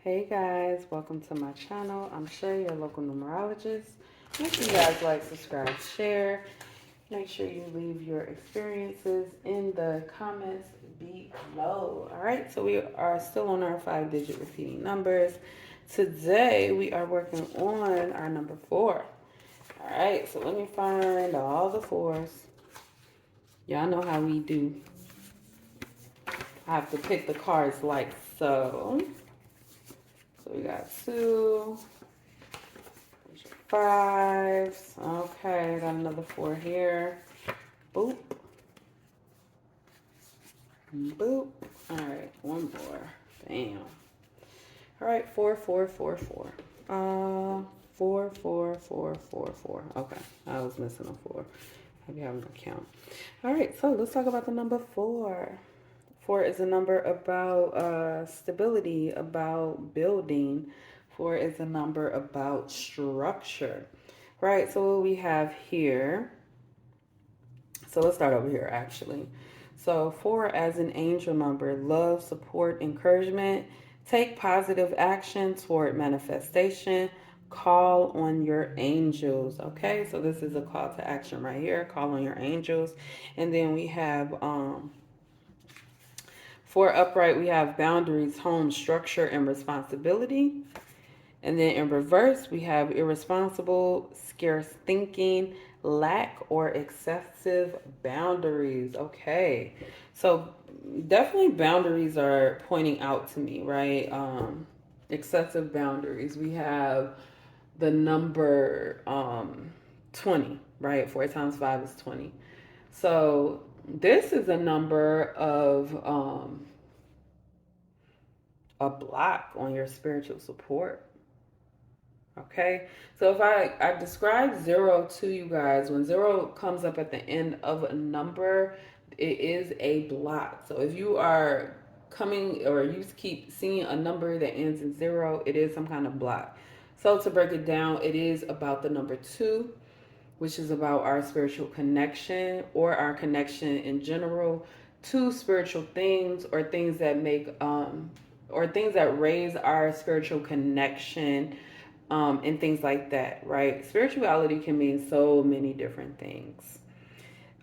Hey guys, welcome to my channel. I'm Shay, your local numerologist. Make sure you guys like, subscribe, share. Make sure you leave your experiences in the comments below. All right, so we are still on our 5-digit repeating numbers. Today we are working on our number 4. All right, so let me find all the 4s. Y'all know how we do. I have to pick the cards like so. So we got 2, 5s. Okay, got another 4 here. Boop. Boop. All right, one more. Bam. All right, 4, 4, 4, 4. 4, 4, 4, 4, 4. Okay, I was missing a 4. I'll be having a count. All right, so let's talk about the number 4. 4 is a number about stability, about building. 4 is a number about structure, right? So what we have here, so let's start over here actually. So 4 as an angel number, love, support, encouragement, take positive action toward manifestation, call on your angels. Okay, so this is a call to action right here, call on your angels. And then we have for upright, we have boundaries, home, structure, and responsibility. And then in reverse, we have irresponsible, scarce thinking, lack or excessive boundaries. Okay. So definitely boundaries are pointing out to me, right? Excessive boundaries. We have the number 20, right? 4 times 5 is 20. So this is a number of a block on your spiritual support. Okay, so if I describe 0 to you guys, when 0 comes up at the end of a number, it is a block. So if you are coming or you keep seeing a number that ends in 0, it is some kind of block. So to break it down, it is about the number 2, which is about our spiritual connection or our connection in general to spiritual things or things that make or things that raise our spiritual connection, and things like that, right? Spirituality can mean so many different things.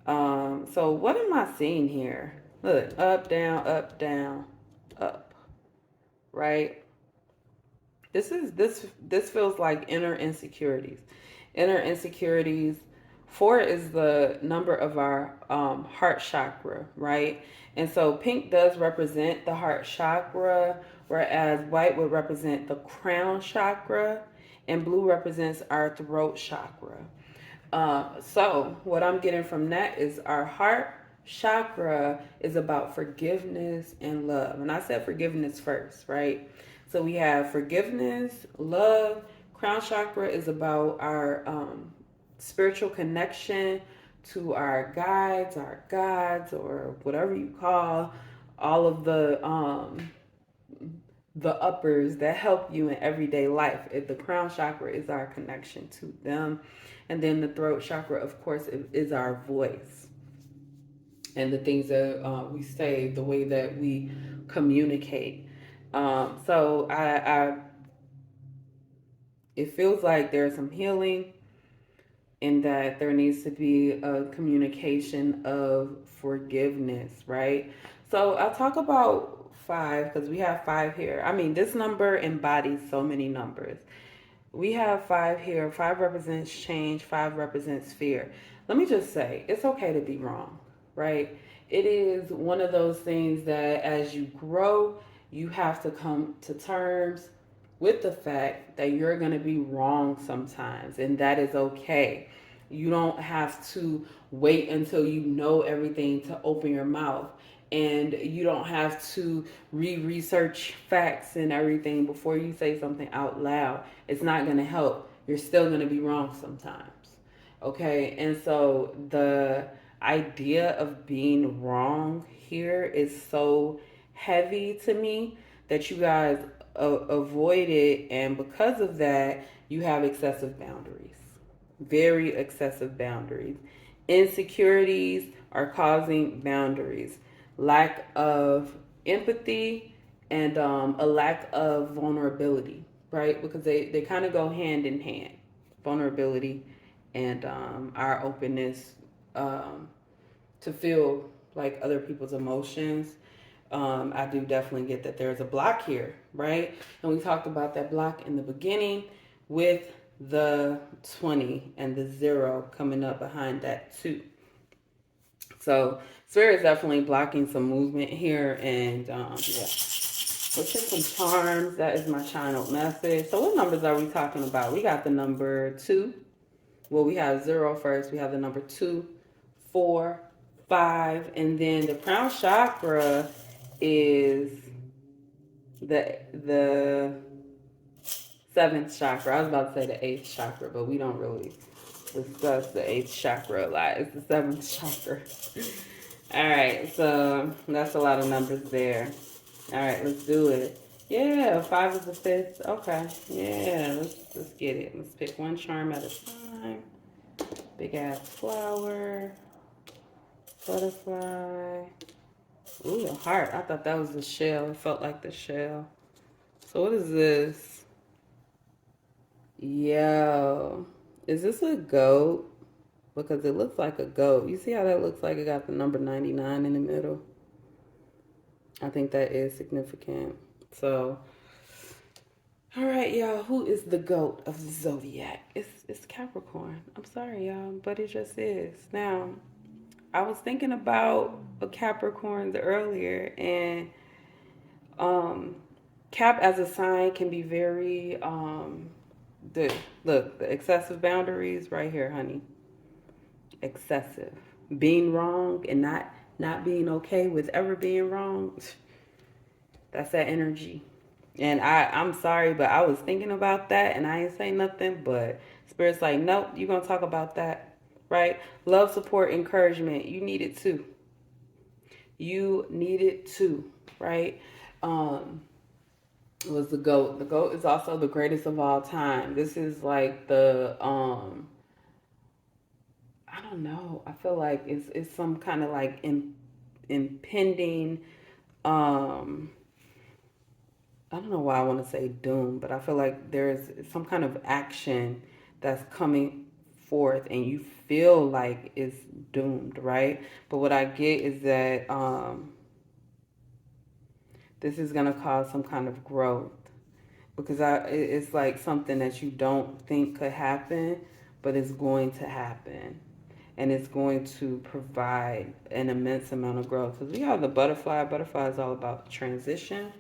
So what am I seeing here? Look, up, down, up, right? This feels like inner insecurities. Inner insecurities. 4 is the number of our heart chakra, right? And so pink does represent the heart chakra, whereas white would represent the crown chakra, and blue represents our throat chakra. So what I'm getting from that is our heart chakra is about forgiveness and love. And I said forgiveness first, right? So we have forgiveness, love. Crown chakra is about our spiritual connection to our guides, our gods, or whatever you call all of the uppers that help you in everyday life. The crown chakra is our connection to them. And then the throat chakra, of course, is our voice and the things that we say, the way that we communicate. So it feels like there's some healing in that there needs to be a communication of forgiveness, right? So I'll talk about 5 because we have 5 here. I mean, this number embodies so many numbers. We have 5 here. 5 represents change, 5 represents fear. Let me just say, it's okay to be wrong, right? It is one of those things that as you grow, you have to come to terms with the fact that you're going to be wrong sometimes, and that is okay. You don't have to wait until you know everything to open your mouth. And you don't have to research facts and everything before you say something out loud. It's not going to help. You're still going to be wrong sometimes. Okay? And so the idea of being wrong here is so heavy to me that you guys avoid it. And because of that, you have excessive boundaries. Very excessive boundaries. Insecurities are causing boundaries. Lack of empathy and a lack of vulnerability, right? Because they kind of go hand in hand, vulnerability and our openness um, to feel like other people's emotions. I do definitely get that there's a block here, right? And we talked about that block in the beginning with the 20 and the 0 coming up behind that 2. So Spirit is definitely blocking some movement here, and yeah. Let's hit some charms. That is my channel message. So what numbers are we talking about? We got the number 2. Well, we have 0 first. We have the number 2, 4, 5, and then the crown chakra is the 7th chakra. I was about to say the 8th chakra, but we don't really discuss the 8th chakra a lot. It's the 7th chakra. All right, so that's a lot of numbers there. All right, let's do it. Yeah, 5 is the 5th. Okay, yeah, let's get it. Let's pick one charm at a time. Big ass flower, butterfly. Ooh, a heart. I thought that was the shell. It felt like the shell. So what is this? Yo, is this a goat? Because it looks like a goat. You see how that looks like it got the number 99 in the middle? I think that is significant. So, all right, y'all. Who is the goat of the zodiac? It's Capricorn. I'm sorry, y'all, but it just is. Now, I was thinking about a Capricorns earlier, and Cap as a sign can be very the the excessive boundaries right here, honey. Excessive. Being wrong and not being okay with ever being wrong. That's that energy. And I'm sorry, but I was thinking about that and I ain't saying nothing, but Spirit's like, nope, you're gonna talk about that. Right? Love, support, encouragement. You need it too. You need it too, right? Was the goat. The goat is also the greatest of all time. This is like the I don't know. I feel like it's some kind of like impending I don't know why I want to say doom, but I feel like there's some kind of action that's coming forth and you feel like it's doomed, right? But what I get is that this is going to cause some kind of growth because it's like something that you don't think could happen, but it's going to happen. And it's going to provide an immense amount of growth. Because we have the butterfly. Butterfly is all about transition.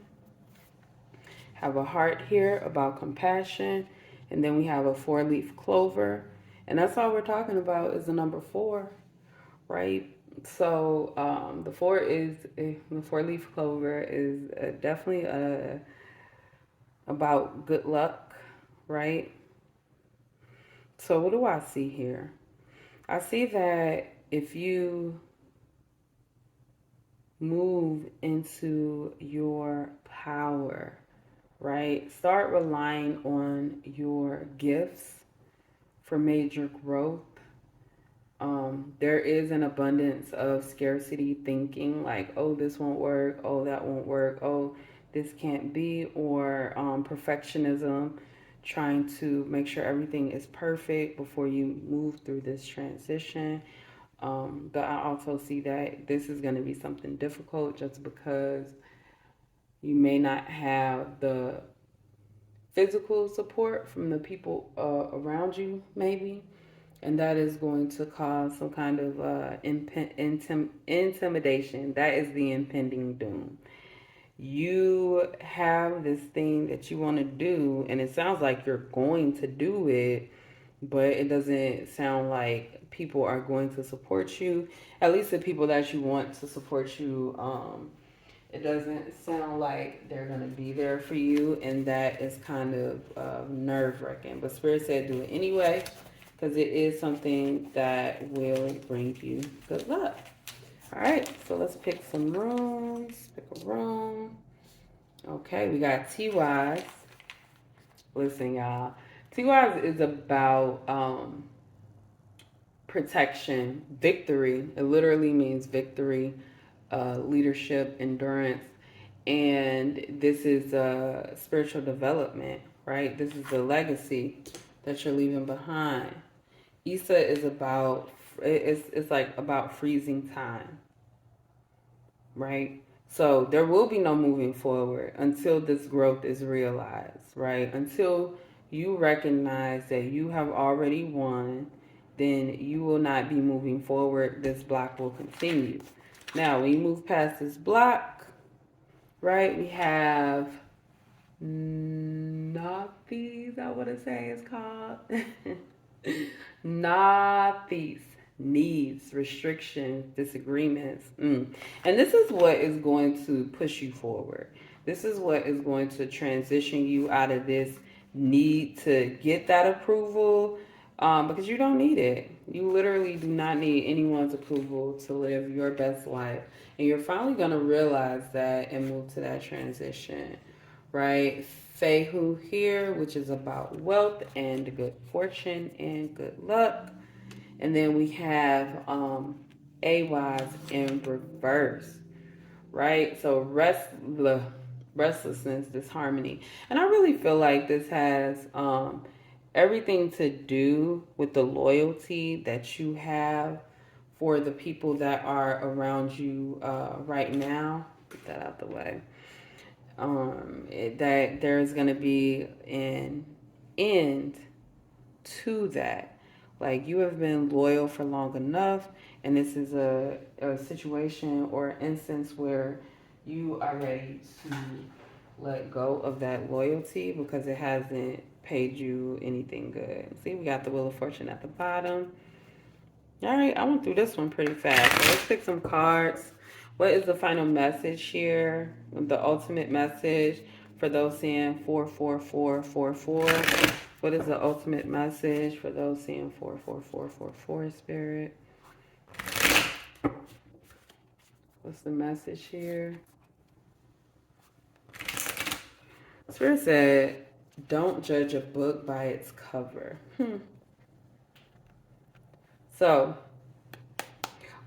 Have a heart here about compassion. And then we have a 4-leaf clover. And that's all we're talking about is the number 4, right? So the 4 is, the 4-leaf clover is definitely about good luck, right? So what do I see here? I see that if you move into your power, right? Start relying on your gifts for major growth. There is an abundance of scarcity thinking, like, oh, this won't work, oh, that won't work, oh, this can't be, or perfectionism, trying to make sure everything is perfect before you move through this transition. But I also see that this is going to be something difficult just because you may not have the physical support from the people around you, maybe. And that is going to cause some kind of intimidation. That is the impending doom. You have this thing that you want to do, and it sounds like you're going to do it, but it doesn't sound like people are going to support you. At least the people that you want to support you, it doesn't sound like they're going to be there for you, and that is kind of nerve wracking. But Spirit said do it anyway because it is something that will bring you good luck. All right, so let's pick some rooms. Pick a room. Okay, we got T-Wise. Listen, y'all. T-Wise is about protection, victory. It literally means victory, leadership, endurance. And this is spiritual development, right? This is the legacy that you're leaving behind. Issa is about it's like about freezing time, right? So there will be no moving forward until this growth is realized, right? Until you recognize that you have already won, then you will not be moving forward. This block will continue. Now, we move past this block, right? We have Nothies, I want to say it's called. Nothies. Needs, restrictions, disagreements. And this is what is going to push you forward. This is what is going to transition you out of this need to get that approval, because you don't need it. You literally do not need anyone's approval to live your best life. And you're finally going to realize that and move to that transition, right? Fehu here, which is about wealth and good fortune and good luck. And then we have AYs in reverse, right? So restlessness, disharmony. And I really feel like this has everything to do with the loyalty that you have for the people that are around you right now. Get that out the way. That there's going to be an end to that. Like, you have been loyal for long enough, and this is a situation or instance where you are ready to let go of that loyalty because it hasn't paid you anything good. See, we got the Wheel of Fortune at the bottom. All right, I went through this one pretty fast. So let's pick some cards. What is the final message here? The ultimate message for those seeing 44444. What is the ultimate message for those seeing 44444, Spirit? What's the message here? Spirit said, don't judge a book by its cover. So,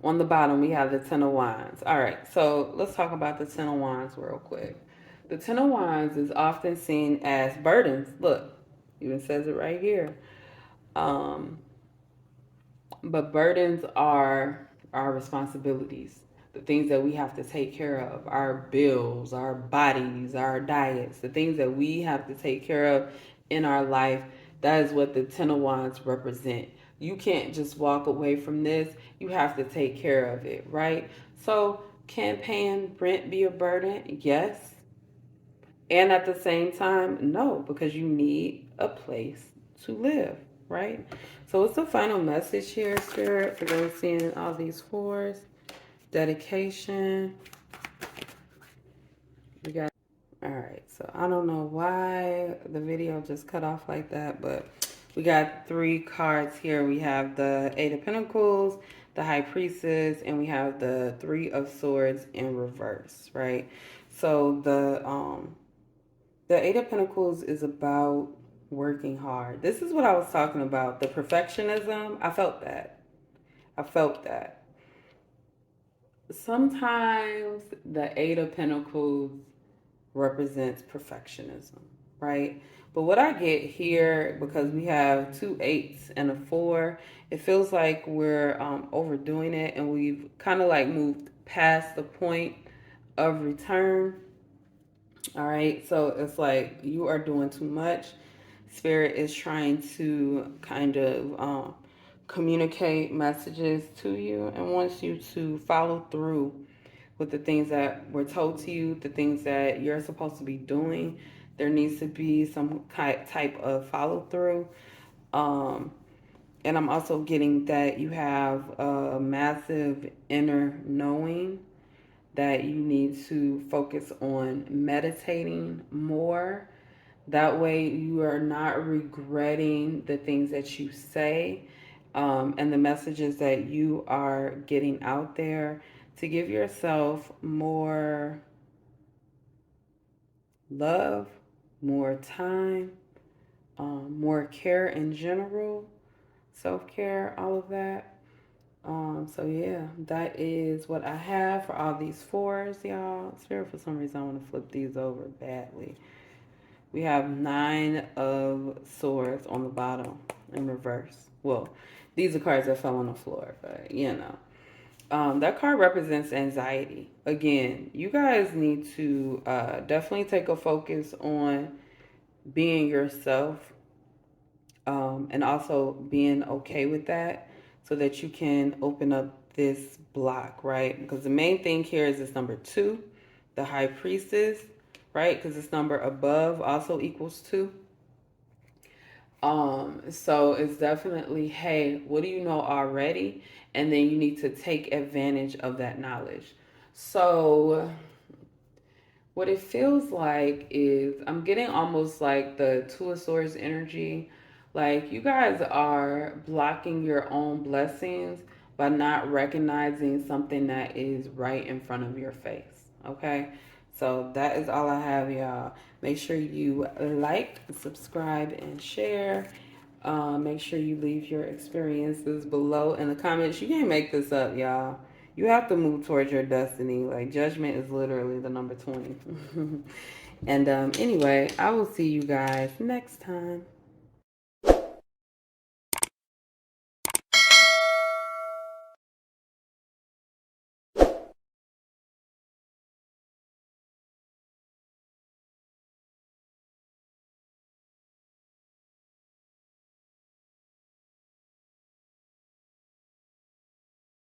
on the bottom, we have the Ten of Wands. All right, so let's talk about the Ten of Wands real quick. The Ten of Wands is often seen as burdens. Look, even says it right here. But burdens are our responsibilities, the things that we have to take care of, our bills, our bodies, our diets, the things that we have to take care of in our life. That is what the Ten of Wands represent. You can't just walk away from this. You have to take care of it, right? So, can paying rent be a burden? Yes. And at the same time, no, because you need a place to live, right? So what's the final message here, Spirit, for those seeing all these fours? Dedication. We got, all right, so I don't know why the video just cut off like that, but we got 3 cards here. We have the Eight of Pentacles, the High Priestess, and we have the Three of Swords in reverse, right? So the Eight of Pentacles is about working hard. This is what I was talking about. The perfectionism. I felt that. I felt that. Sometimes the Eight of Pentacles represents perfectionism, right? But what I get here, because we have 2 8s and a 4, it feels like we're overdoing it and we've kind of like moved past the point of return. All right, so it's like you are doing too much. Spirit is trying to kind of communicate messages to you and wants you to follow through with the things that were told to you, the things that you're supposed to be doing. There needs to be some type of follow through. And I'm also getting that you have a massive inner knowing that you need to focus on meditating more. That way, you are not regretting the things that you say and the messages that you are getting out there to give yourself more love, more time, more care in general, self care, all of that. So yeah, that is what I have for all these fours, y'all. Spirit, for some reason, I want to flip these over badly. We have 9 of Swords on the bottom in reverse. Well, these are cards that fell on the floor, but you know. That card represents anxiety. Again, you guys need to definitely take a focus on being yourself, and also being okay with that so that you can open up this block, right? Because the main thing here is this number 2, the High Priestess, right? Because this number above also equals 2. So it's definitely, hey, what do you know already? And then you need to take advantage of that knowledge. So what it feels like is I'm getting almost like the Two of Swords energy. Like you guys are blocking your own blessings by not recognizing something that is right in front of your face. Okay? So that is all I have, y'all. Make sure you like, subscribe, and share. Make sure you leave your experiences below in the comments. You can't make this up, y'all. You have to move towards your destiny. Like, judgment is literally the number 20. And anyway, I will see you guys next time.